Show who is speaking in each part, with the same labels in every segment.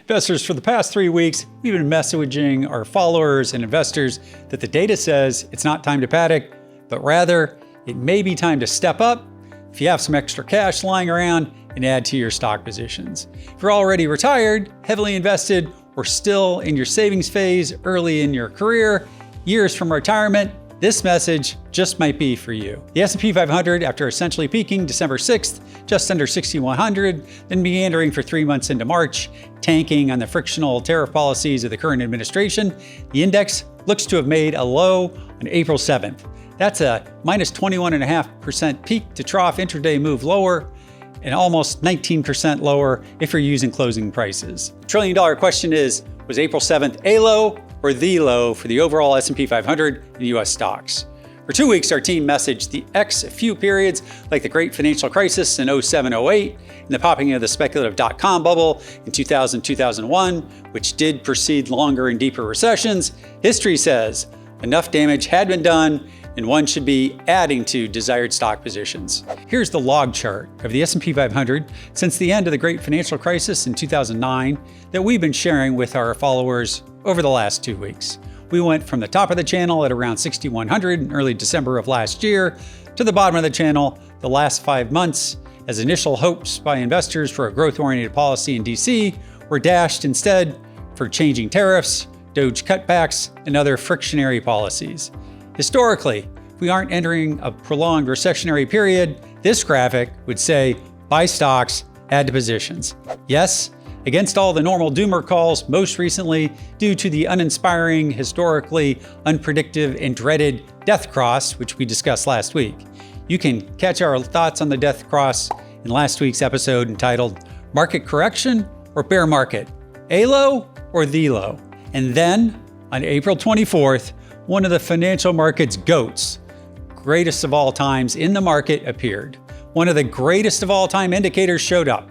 Speaker 1: Investors, for the past 3 weeks, we've been messaging our followers and investors that the data says it's not time to panic, but rather it may be time to step up if you have some extra cash lying around and add to your stock positions. If you're already retired, heavily invested, or still in your savings phase early in your career, years from retirement, this message just might be for you. The S&P 500, after essentially peaking December 6th, just under 6,100, then meandering for 3 months into March, tanking on the frictional tariff policies of the current administration, the index looks to have made a low on April 7th. That's a minus 21.5% peak to trough intraday move lower, and almost 19% lower if you're using closing prices. The trillion-dollar question is, was April 7th a low or the low for the overall S&P 500 and US stocks? For 2 weeks, our team messaged the X a few periods like the great financial crisis in 07-08 and the popping of the speculative dot-com bubble in 2000-2001, which did precede longer and deeper recessions. History says enough damage had been done and one should be adding to desired stock positions. Here's the log chart of the S&P 500 since the end of the great financial crisis in 2009 that we've been sharing with our followers over the last 2 weeks. We went from the top of the channel at around 6,100 in early December of last year to the bottom of the channel the last 5 months as initial hopes by investors for a growth-oriented policy in DC were dashed instead for changing tariffs, DOGE cutbacks, and other frictionary policies. Historically, if we aren't entering a prolonged recessionary period, this graphic would say, buy stocks, add to positions. Yes, against all the normal doomer calls, most recently due to the uninspiring, historically unpredictable and dreaded death cross, which we discussed last week. You can catch our thoughts on the death cross in last week's episode entitled Market Correction or Bear Market, a low or the low. And then on April 24th, one of the financial market's GOATs, greatest of all times in the market, appeared. One of the greatest of all time indicators showed up.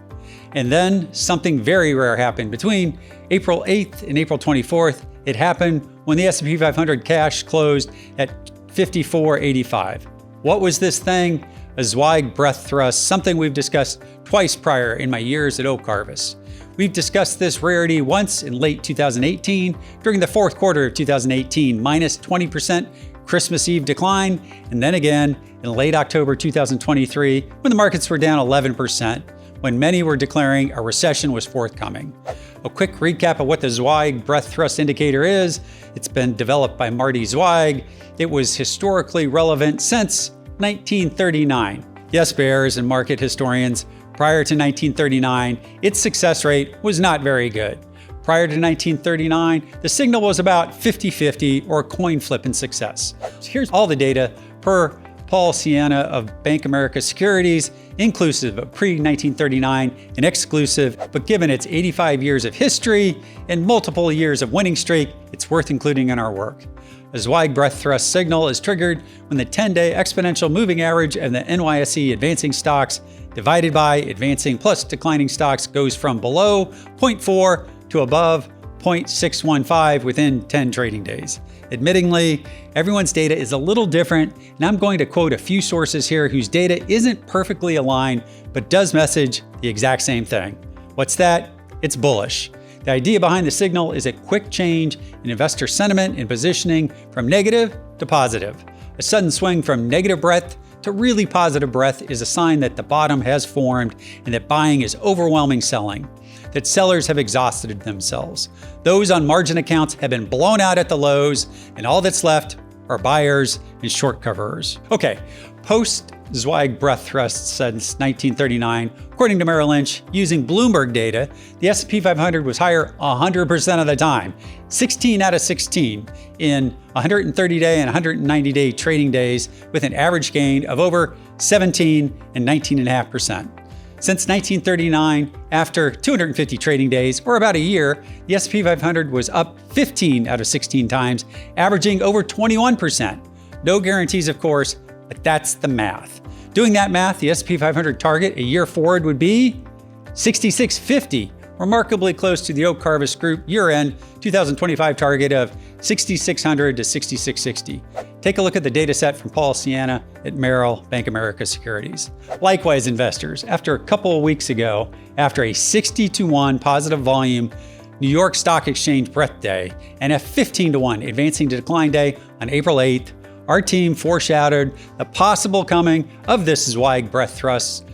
Speaker 1: And then something very rare happened. Between April 8th and April 24th, it happened when the S&P 500 cash closed at 54.85. What was this thing? A Zweig Breadth Thrust, something we've discussed twice prior in my years at Oak Harvest. We've discussed this rarity once in late 2018 during the fourth quarter of 2018, minus 20% Christmas Eve decline, and then again in late October 2023 when the markets were down 11%. When many were declaring a recession was forthcoming. A quick recap of what the Zweig Breadth Thrust indicator is. It's been developed by Marty Zweig. It was historically relevant since 1939. Yes, bears and market historians, prior to 1939, its success rate was not very good. Prior to 1939, the signal was about 50-50 or a coin flip in success. So here's all the data per Paul Sienna of Bank America Securities, inclusive of pre-1939 and exclusive, but given its 85 years of history and multiple years of winning streak, it's worth including in our work. A Zweig Breadth Thrust signal is triggered when the 10-day exponential moving average of the NYSE advancing stocks divided by advancing plus declining stocks goes from below 0.4 to above 0.615 within 10 trading days. Admittingly, everyone's data is a little different, and I'm going to quote a few sources here whose data isn't perfectly aligned, but does message the exact same thing. What's that? It's bullish. The idea behind the signal is a quick change in investor sentiment and positioning from negative to positive. A sudden swing from negative breadth to really positive breadth is a sign that the bottom has formed and that buying is overwhelming selling, that sellers have exhausted themselves. Those on margin accounts have been blown out at the lows, and all that's left are buyers and short coverers. Okay, post Zweig Breadth Thrust since 1939, according to Merrill Lynch, using Bloomberg data, the S&P 500 was higher 100% of the time, 16 out of 16 in 130-day and 190-day trading days, with an average gain of over 17 and 19.5%. Since 1939, after 250 trading days, or about a year, the S&P 500 was up 15 out of 16 times, averaging over 21%. No guarantees, of course, but that's the math. Doing that math, the S&P 500 target a year forward would be 6650, remarkably close to the Oak Harvest Group year-end 2025 target of 6,600 to 6,660. Take a look at the data set from Paul Sienna at Merrill Bank America Securities. Likewise, investors, after a couple of weeks ago, after a 60-1 positive volume New York Stock Exchange Breadth Day, and a 15-to-1 advancing to decline day on April 8th, our team foreshadowed the possible coming of this Zweig Breadth Thrust,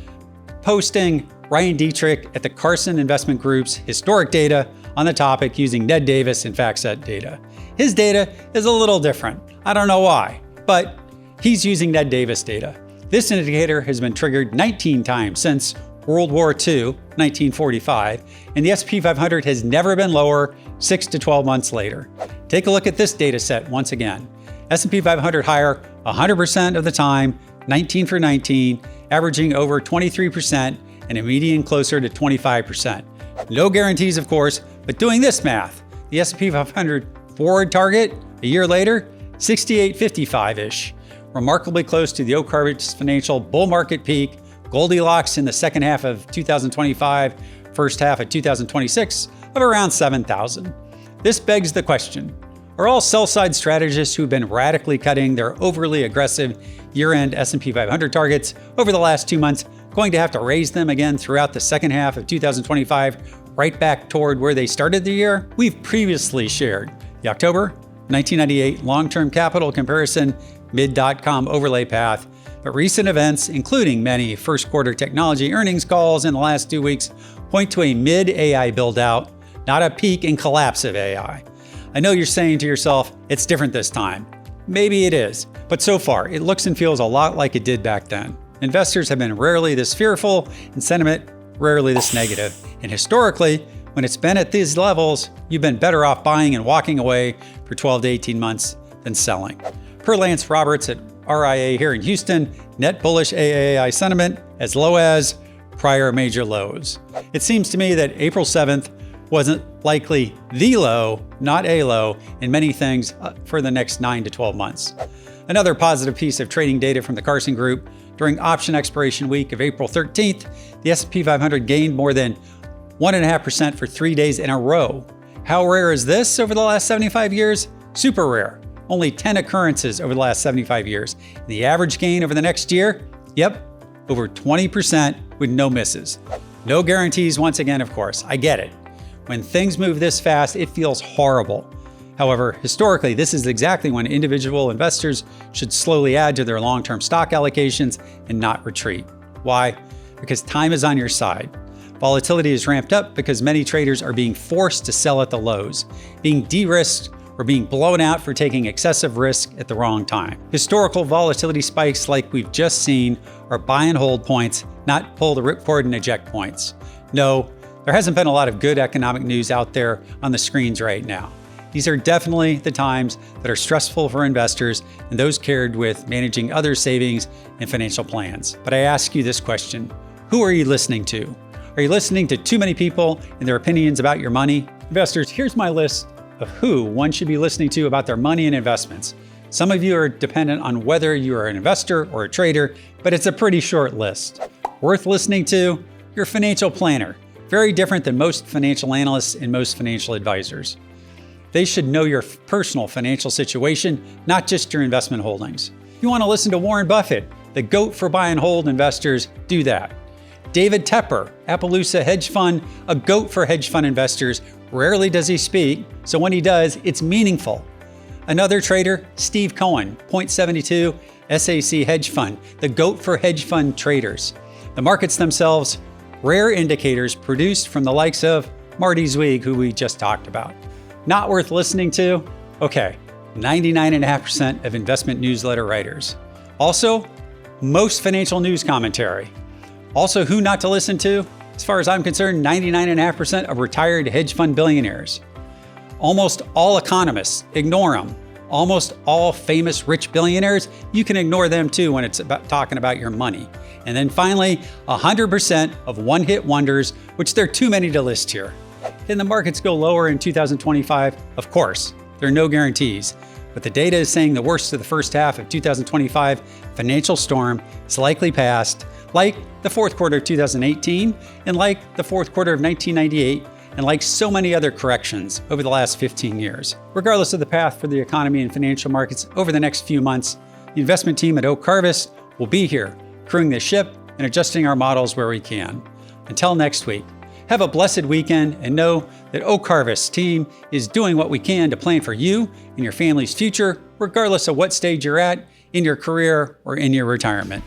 Speaker 1: posting Ryan Dietrich at the Carson Investment Group's historic data on the topic using Ned Davis and FactSet data. His data is a little different. I don't know why, but he's using Ned Davis data. This indicator has been triggered 19 times since World War II, 1945, and the S&P 500 has never been lower 6 to 12 months later. Take a look at this data set once again. S&P 500 higher 100% of the time, 19 for 19, averaging over 23% and a median closer to 25%. No guarantees, of course, but doing this math, the S&P 500 forward target a year later, 68.55-ish, remarkably close to the Oak financial bull market peak, Goldilocks in the second half of 2025, first half of 2026 of around 7,000. This begs the question, are all sell-side strategists who've been radically cutting their overly aggressive year-end S&P 500 targets over the last 2 months going to have to raise them again throughout the second half of 2025, right back toward where they started the year? We've previously shared the October 1998 long-term capital comparison mid.com overlay path, but recent events, including many first quarter technology earnings calls in the last 2 weeks, point to a mid-AI build-out, not a peak and collapse of AI. I know you're saying to yourself, it's different this time. Maybe it is, but so far, it looks and feels a lot like it did back then. Investors have been rarely this fearful and sentiment rarely this negative. And historically, when it's been at these levels, you've been better off buying and walking away for 12 to 18 months than selling. Per Lance Roberts at RIA here in Houston, net bullish AAI sentiment as low as prior major lows. It seems to me that April 7th wasn't likely the low, not a low, in many things for the next 9 to 12 months. Another positive piece of trading data from the Carson Group, during option expiration week of April 13th, the S&P 500 gained more than 1.5% for 3 days in a row. How rare is this over the last 75 years? Super rare. Only 10 occurrences over the last 75 years. The average gain over the next year? Yep, over 20% with no misses. No guarantees once again, of course. I get it. When things move this fast, it feels horrible. However, historically, this is exactly when individual investors should slowly add to their long-term stock allocations and not retreat. Why? Because time is on your side. Volatility is ramped up because many traders are being forced to sell at the lows, being de-risked, or being blown out for taking excessive risk at the wrong time. Historical volatility spikes like we've just seen are buy and hold points, not pull the ripcord and eject points. No, there hasn't been a lot of good economic news out there on the screens right now. These are definitely the times that are stressful for investors and those cared with managing other savings and financial plans. But I ask you this question, who are you listening to? Are you listening to too many people and their opinions about your money? Investors, here's my list of who one should be listening to about their money and investments. Some of you are dependent on whether you are an investor or a trader, but it's a pretty short list. Worth listening to? Your financial planner. Very different than most financial analysts and most financial advisors. They should know your personal financial situation, not just your investment holdings. If you want to listen to Warren Buffett, the GOAT for buy and hold investors, do that. David Tepper, Appaloosa Hedge Fund, a GOAT for hedge fund investors. Rarely does he speak, so when he does, it's meaningful. Another trader, Steve Cohen, .72 SAC Hedge Fund, the GOAT for hedge fund traders. The markets themselves, rare indicators produced from the likes of Marty Zweig, who we just talked about. Not worth listening to? Okay, 99.5% of investment newsletter writers. Also, most financial news commentary. Also, who not to listen to? As far as I'm concerned, 99.5% of retired hedge fund billionaires. Almost all economists, ignore them. Almost all famous rich billionaires, you can ignore them too when it's about talking about your money. And then finally, 100% of one-hit wonders, which there are too many to list here. Can the markets go lower in 2025? Of course, there are no guarantees. But the data is saying the worst of the first half of 2025 financial storm is likely past, like the fourth quarter of 2018, and like the fourth quarter of 1998, and like so many other corrections over the last 15 years. Regardless of the path for the economy and financial markets over the next few months, the investment team at Oak will be here, crewing the ship and adjusting our models where we can. Until next week, Have a blessed weekend and know that Oak Harvest team is doing what we can to plan for you and your family's future, regardless of what stage you're at in your career or in your retirement.